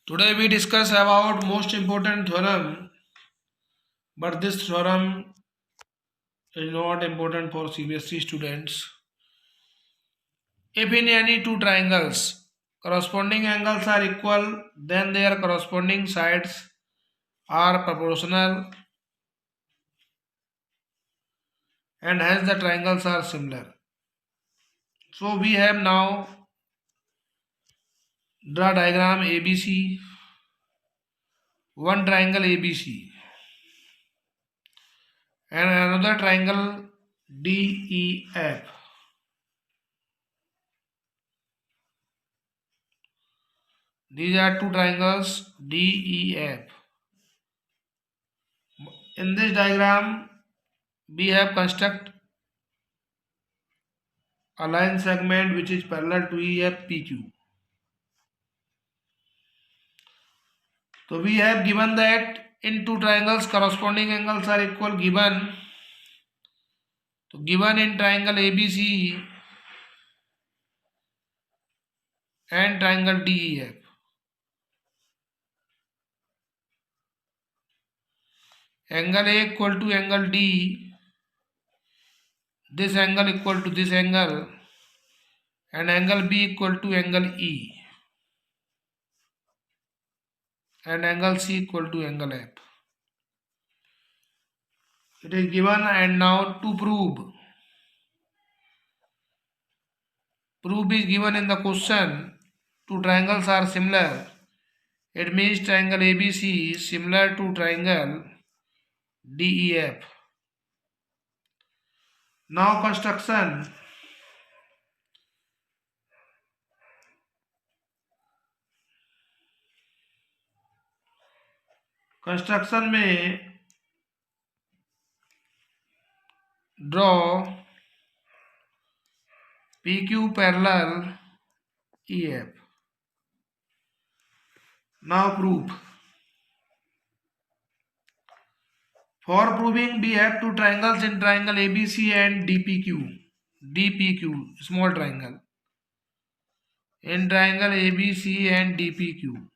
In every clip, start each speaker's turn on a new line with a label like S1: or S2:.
S1: Today we discuss about most important theorem, but this theorem is not important for CBSE students. If in any two triangles corresponding angles are equal, then their corresponding sides are proportional and hence the triangles are similar. So we have now draw diagram ABC, one triangle ABC and another triangle DEF. These are two triangles DEF. In this diagram, we have construct a line segment which is parallel to EF PQ. So we have given that in two triangles corresponding angles are equal given. So given in triangle ABC and triangle DEF. Angle A equal to angle D. This angle equal to this angle and angle B equal to angle E and angle C equal to angle F. It is given, and now to prove is given in the question. Two triangles are similar. It means triangle ABC is similar to triangle DEF. Now construction. Construction में draw PQ parallel EF. Now proof. For proving we have two triangles in triangle ABC and DPQ. DPQ small triangle. In triangle ABC and DPQ.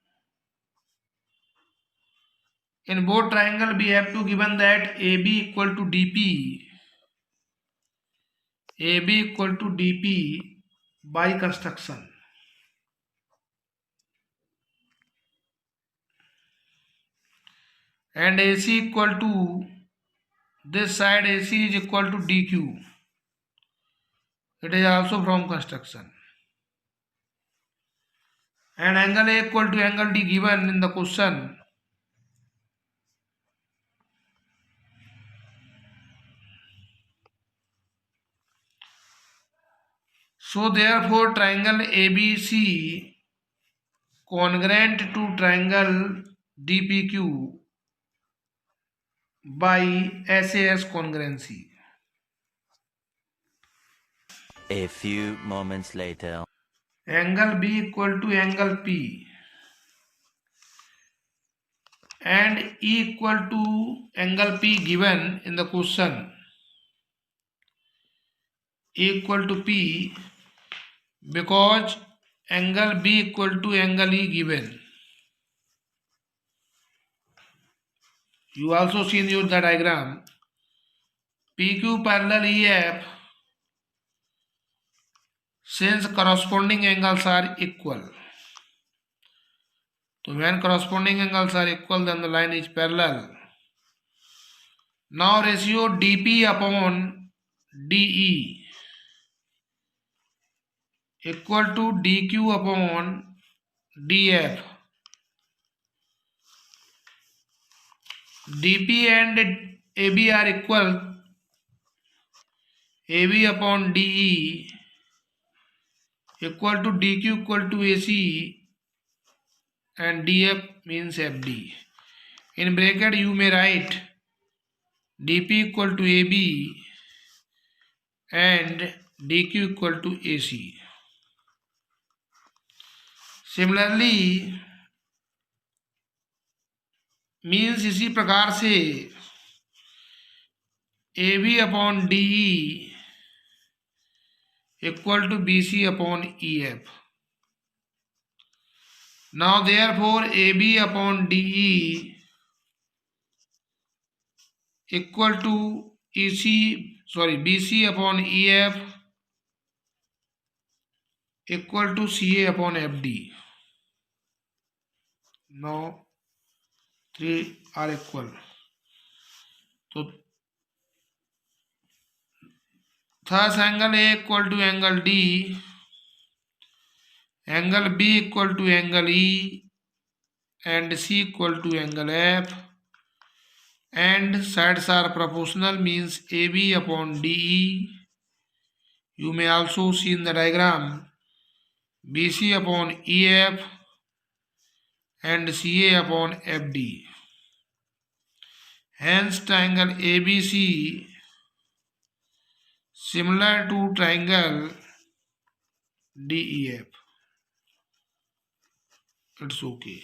S1: In both triangle we have to given that AB equal to DP. AB equal to DP by construction. And AC equal to this side AC is equal to DQ. It is also from construction. And angle A equal to angle D given in the question. So therefore triangle ABC congruent to triangle DPQ by SAS congruency.
S2: A few moments later.
S1: Angle B equal to angle P and E equal to angle P given in the question. E equal to P because angle B equal to angle E given. You also see in your the diagram PQ parallel EF since corresponding angles are equal. So when corresponding angles are equal, then the line is parallel. Now ratio DP upon DE equal to DQ upon DF. DP and AB are equal. AB upon DE equal to DQ equal to AC and DF means FD. In bracket you may write DP equal to AB and DQ equal to AC. Similarly means इसी प्रकार से AB upon DE equal to BC upon EF. Now therefore AB upon DE equal to BC upon EF equal to CA upon FD. Now 3 are equal. So thus angle A equal to angle D, angle B equal to angle E, and C equal to angle F, and sides are proportional, means AB upon DE. You may also see in the diagram BC upon EF and CA upon FD. Hence triangle ABC similar to triangle DEF. It's okay.